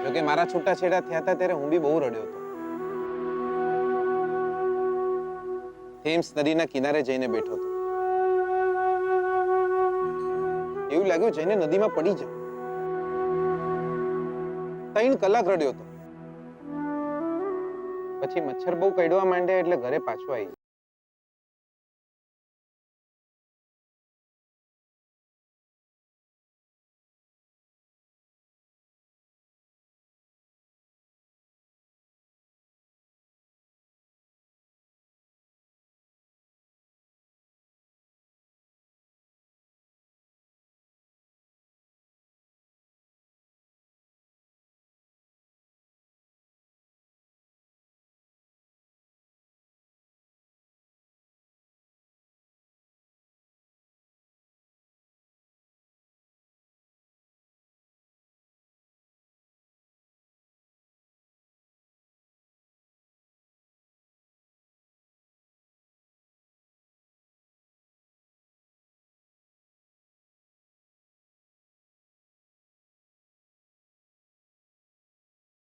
જોકે મારા છૂટાછેડા થયા હતા ત્યારે હું બી બહુ રડ્યો હતો. થેમ્સ નદીના કિનારે જઈને બેઠો હતો. એવું લાગ્યું જઈને નદીમાં પડી જાઉં. 3 કલાક રડ્યો હતો. પછી મચ્છર બહુ કડવા માંડ્યા એટલે ઘરે પાછો આવી.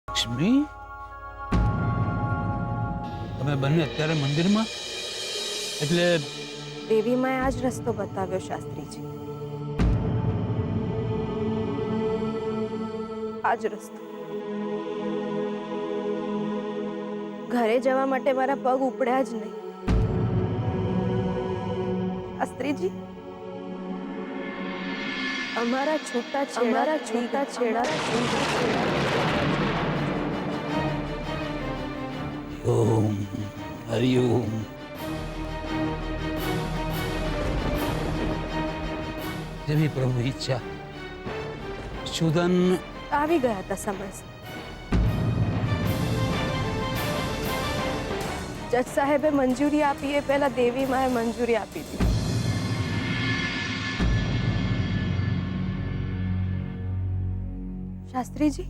લક્ષ્મી, તમે બંને અત્યારે મંદિરમાં? એટલે દેવી માએ આજ રસ્તો બતાવ્યો શાસ્ત્રીજી. આજ રસ્તો. ઘરે જવા માટે મારા પગ ઉપડ્યા જ નહીં. શાસ્ત્રીજી, અમારા છૂટાછેડા ઓમ હરિઓમ. જેવી પ્રભુ ઈચ્છા. સુદન આવી ગયા હતા સમયસર. જજ સાહેબે મંજૂરી આપી એ પહેલા દેવી માએ મંજૂરી આપી દીધી. શાસ્ત્રીજી,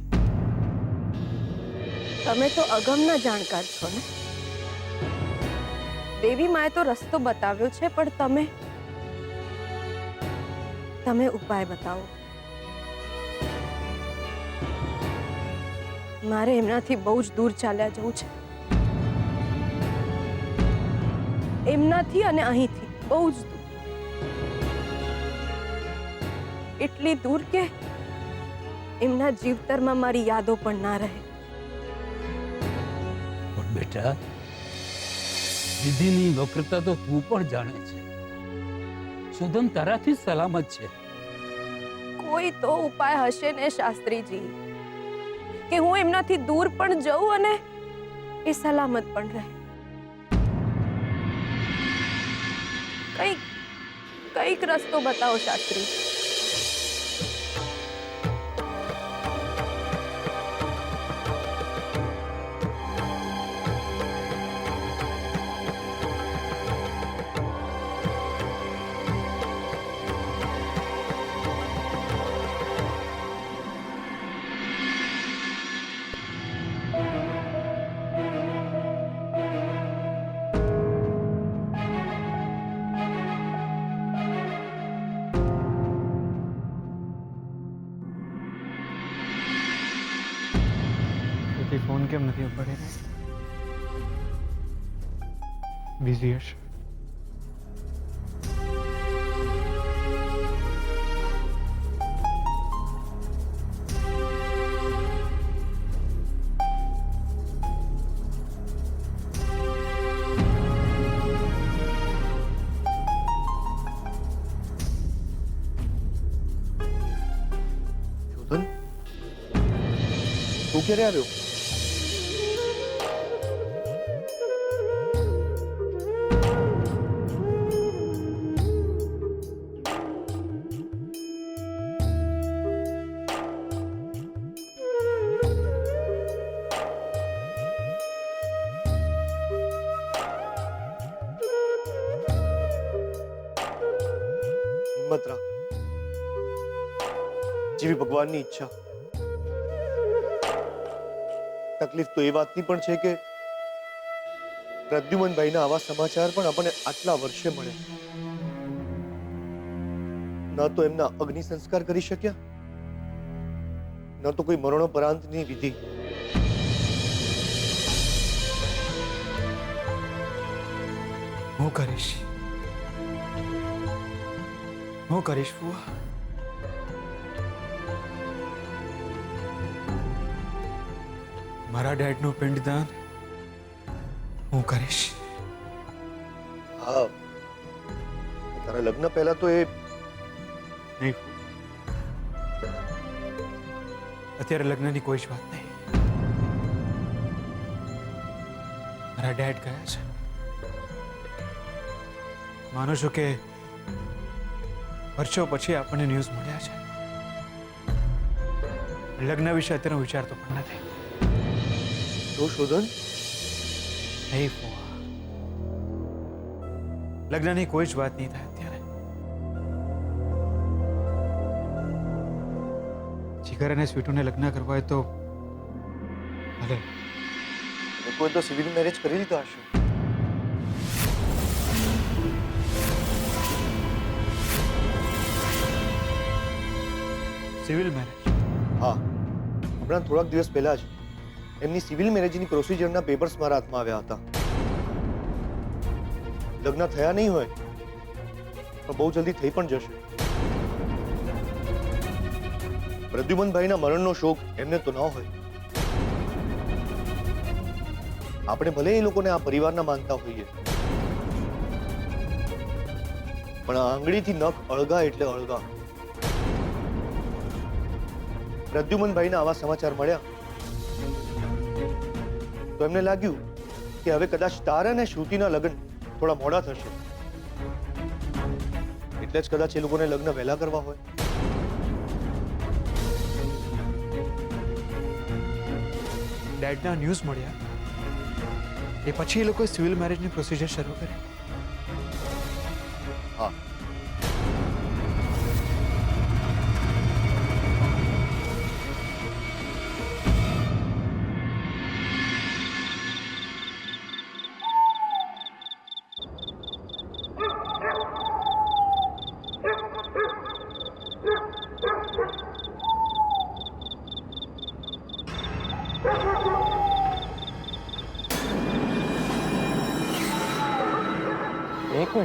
તમે તો અગમના જાણકાર છો ને. દેવી માએ તો રસ્તો બતાવ્યો છે, પણ તમે ઉપાય બતાવો. મારે એમનાથી બહુ જ દૂર ચાલ્યા જવું છે. એમનાથી અને અહીંથી બહુ જ દૂર. એટલી દૂર કે એમના જીવતરમાં મારી યાદો પણ ના રહે. પણ બેટા, વિધિની વક્રતા તો તું પણ જાણે છે. સુદન તારાથી સલામત છે. કોઈ તો ઉપાય હશે ને શાસ્ત્રીજી, કે હું એમનાથી દૂર પણ જઉં અને એ સલામત પણ રહે. કઈક રસ્તો બતાવો શાસ્ત્રીજી. ફોન કેમ નથી ઉપાડી રહી? બિઝી હશે. તું ક્યારે આવ્યો? હિંમત રાખ, જેવી ભગવાનની ઈચ્છા. તકલીફ તો એ વાતની પણ છે કે પ્રદ્યુમનભાઈના આવા સમાચાર પણ આપણને આટલા વર્ષે મળ્યા. ન તો એમના અગ્નિ સંસ્કાર કરી શક્યા, ન ન તો કોઈ મરણોપરાંતની વિધિ. હું કરીશ ફુવા. મારા ડેડનું પિંડદાન હું કરીશ. હા, તારા લગ્ન પહેલા તો એ નહીં, અત્યારે લગ્નની કોઈ જ વાત નહીં. મારા ડેડ કહે છે, માનું છું કે વર્ષો પછી આપણને ન્યૂઝ મળ્યા છે. લગ્ન વિશે અત્યારે હું વિચારતો પણ નથી. તો શોધન, નહીં ફુવા, લગ્નની કોઈ જ વાત નહીં થાય અત્યારે. જીગર અને સ્વીટુને લગ્ન કરવા હોય તો ભલે. લોકોએ તો સિવિલ મેરેજ કરી લીધા હશે. Civil marriage? હા, હમણાં થોડાક દિવસ પહેલા જ એમની સિવિલ મેરેજની પ્રોસિજરના પેપર્સ મારા હાથમાં આવ્યા હતા. લગ્ન થયા નહીં હોય પણ બહુ જલ્દી થઈ પણ જશે. પ્રદ્યુમનભાઈના મરણનો શોક એમને તો ન હોય. આપણે ભલે એ લોકોને આ પરિવારના માનતા હોઈએ, પણ આ આંગળીથી નખ અળગા એટલે અળગા. પ્રદ્યુમનભાઈના આવા સમાચાર મળ્યા તો એમને લાગ્યું કે હવે કદાચ તારા અને શ્રુતિના લગ્ન થોડા મોડા થશે, એટલે જ કદાચ એ લોકોને લગ્ન વહેલા કરવા હોય. ડેડના ન્યૂઝ મળ્યા એ પછી એ લોકોએ સિવિલ મેરેજની પ્રોસિજર શરૂ કરી. હા,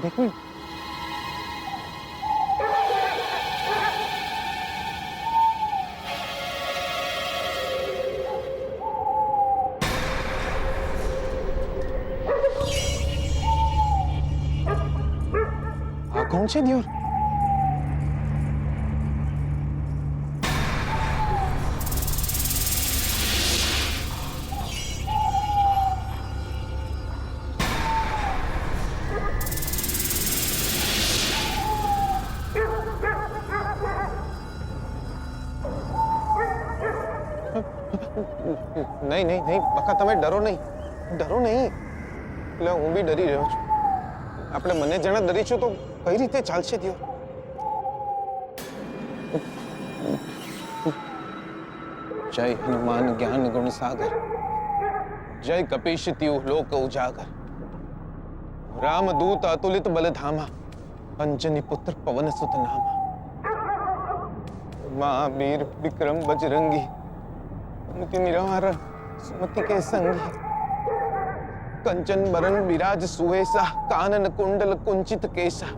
એક મિનિટ. આ કોણ છે દિયોર? નહીં બકા, તમે ડરો નહીં. એટલે હું બી ડરી રહ્યો છું. આપણે મને જણા ડરીશું તો કઈ રીતે ચાલશે દિયોર? જય હનુમાન જ્ઞાન ગુણ સાગર, જય કપીશ ત્યુ લોક ઉજાગર, રામદૂત અતુલિત બલધામા, અંજની પુત્ર પવન સુત નામા, મહાવીર વિક્રમ બજરંગી, मुति निराहार सुमति के संगी, कंचन बरन विराज सुवेसा, कानन कुंडल कुंचित केसा,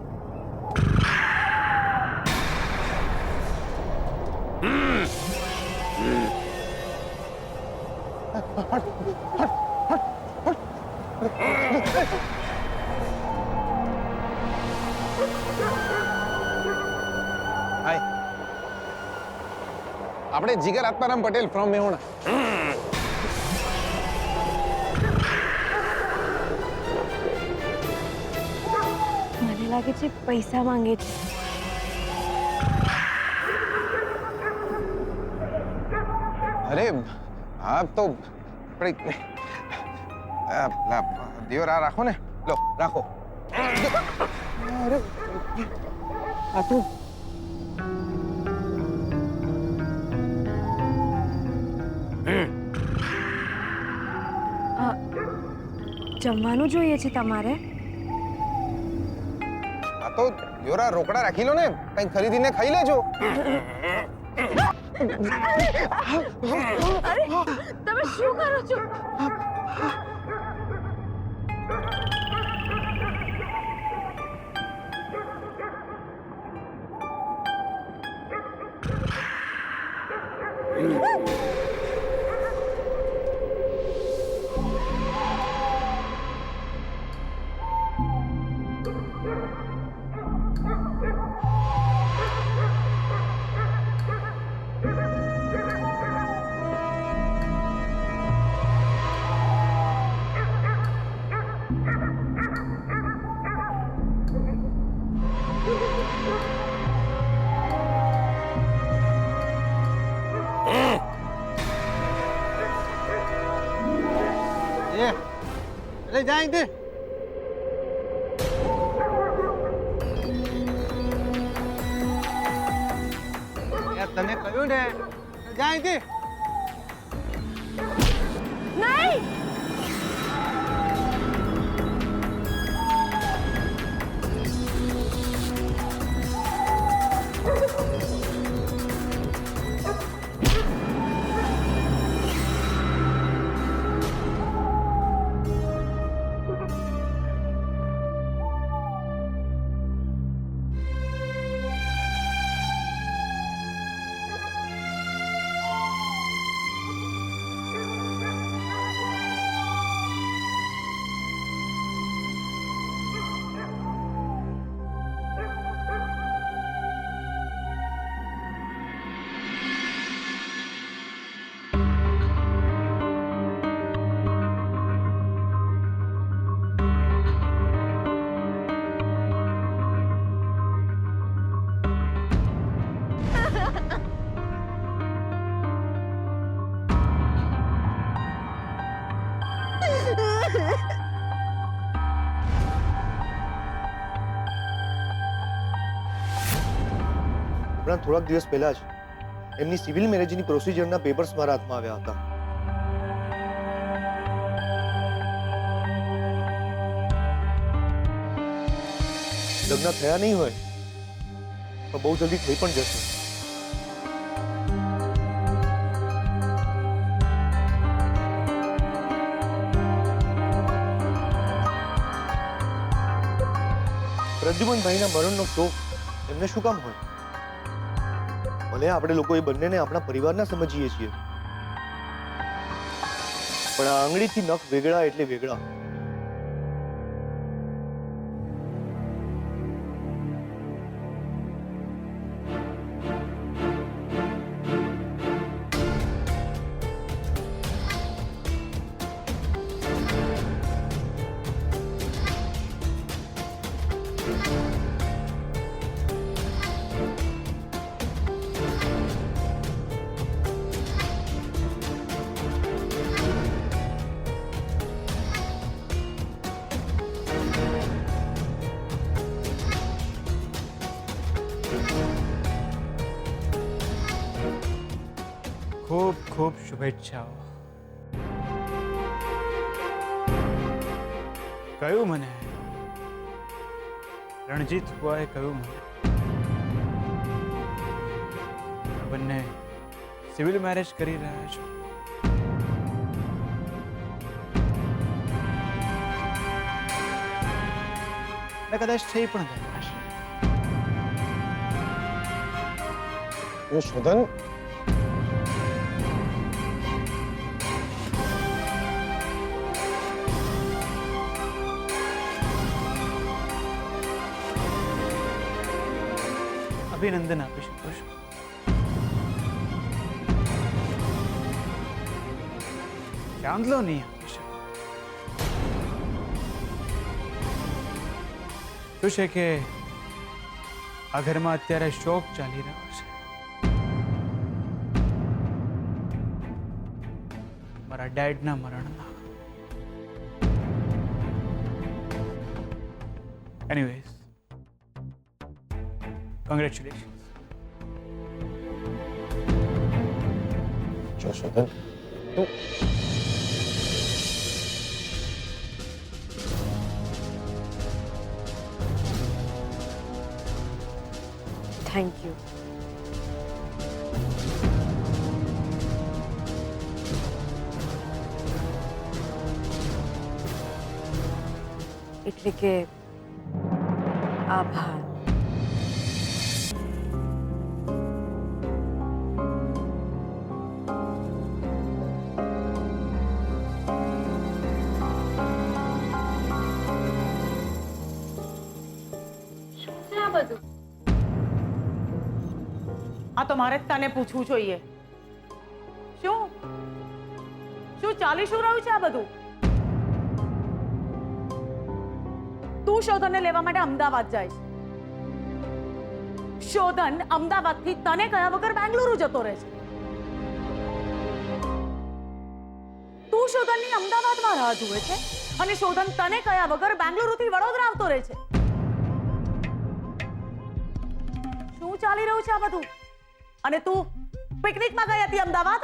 हाय, આપણે જીગર આત્મારામ પટેલ ફ્રોમ મેહોણા. મને લાગે છે પૈસા માંગે છે. અરે હા તો આપણે દિયોર આ રાખો ને, લો રાખો. અરે આ તો જમવાનું જોઈએ છે તમારે? આ તો દિયોર આ રોકડા રાખી લો ને, કઈ ખરીદીને ખાઈ લેજો. અરે તમે શું કરો છો? चले जाएंगे यार तने कह્યું ને जाएंगे નહીં. હમણાં થોડાક દિવસ પહેલા જ એમની સિવિલ મેરેજની પ્રોસિજરના પેપર્સ મારા હાથમાં આવ્યા હતા. લગ્ન થયા નહીં હોય પણ બહુ જલ્દી થઈ પણ જશે. પ્રદ્યુમનભાઈના મરણનો શોક એમને શું કામ હોય? ભલે આપણે લોકો એ બંનેને આપણા પરિવારના સમજીએ છીએ, પણ આ આંગળીથી નખ વેગળા એટલે વેગળા. ખૂબ ખૂબ શુભેચ્છાઓ. કહ્યું મને, રણજીત બુઆએ કહ્યું મને, બંને સિવિલ મેરેજ કરી રહ્યા છો. ને કદાચ થઈ પણ ગયા હશે. શોધન અભિનંદન આપી શકો છો. ચાંદલો નહીં આપી શકો. શું છે કે આ ઘરમાં અત્યારે શોક ચાલી રહ્યો છે. મારા ડેડના મરણના. Anyways, congratulations. જો શોધન તું થેન્ક યુ. એટલે કે આભાર. આ તો મારે જ તને પૂછવું જોઈએ. શું શું ચાલી શું રહ્યું છે આ બધું? તું શોધનને લેવા માટે અમદાવાદ જાય છે. શોધન અમદાવાદથી તને કયા વગર બેંગલુરુ જતો રહે છે. તું શોધનની અમદાવાદમાં રાહ જુએ છે અને શોધન તને કયા વગર બેંગલુરુથી વડોદરા આવતો રહે છે. શું ચાલી રહ્યું છે આ બધું? અને તું પિકનિકમાં ગઈ હતી અમદાવાદ?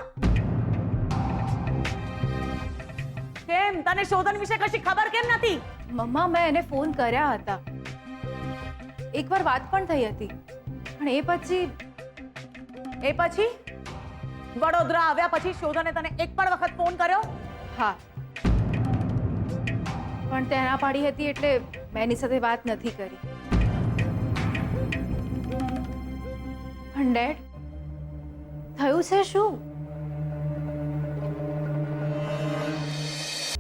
કેમ તને શોધન વિશે કશી ખબર કેમ નથી? મમ્મા, મેં એને ફોન કર્યા હતા. એકવાર વાત પણ થઈ હતી, પણ એ પછી વડોદરા આવ્યા પછી શોધને તને એક પણ વખત ફોન કર્યો? હા, પણ તે ના પાડી હતી એટલે મેં એની સાથે વાત નથી કરી. પણ ડેડ, થયું છે શું?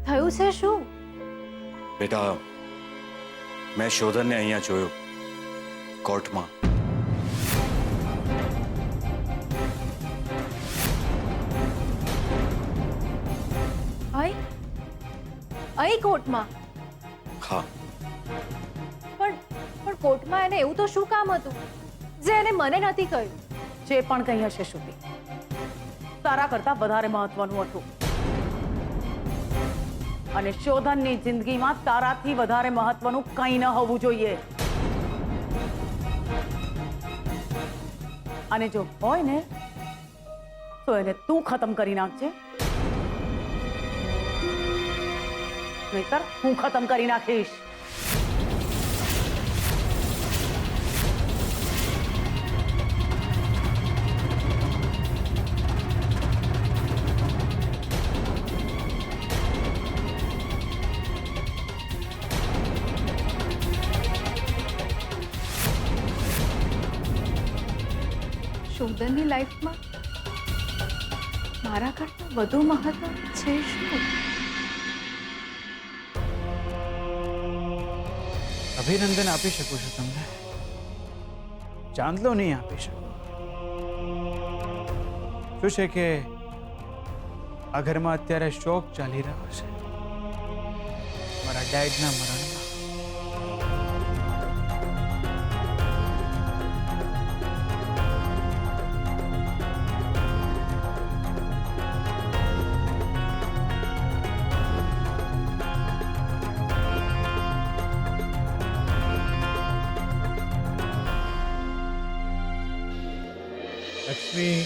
થયું છે શું? બેટા, મેં શોધનને અહીંયા જોયો કોર્ટમાં. અહીં કોર્ટમાં? હા, પણ કોર્ટમાં એને એવું તો શું કામ હતું જે એને મને નથી કહ્યું? જે પણ કંઈ હશે શ્રુતિ, તારા કરતા વધારે મહત્વનું હતું. અને શોધનની જિંદગીમાં તારાથી વધારે મહત્વનું કંઈ ન હોવું જોઈએ. અને જો હોય ને તો એને તું ખતમ કરી નાખજે, નહીતર હું ખતમ કરી નાખીશ. શોધનની લાઈફમાં મારા કરતા વધુ મહત્વ છે શું? અભિનંદન આપી શકું છું તમને, ચાંદલો નહીં આપી શકું. શું છે કે આ ઘરમાં અત્યારે શોક ચાલી રહ્યો છે મારા ડેડના મરણમાં. લક્ષ્મી,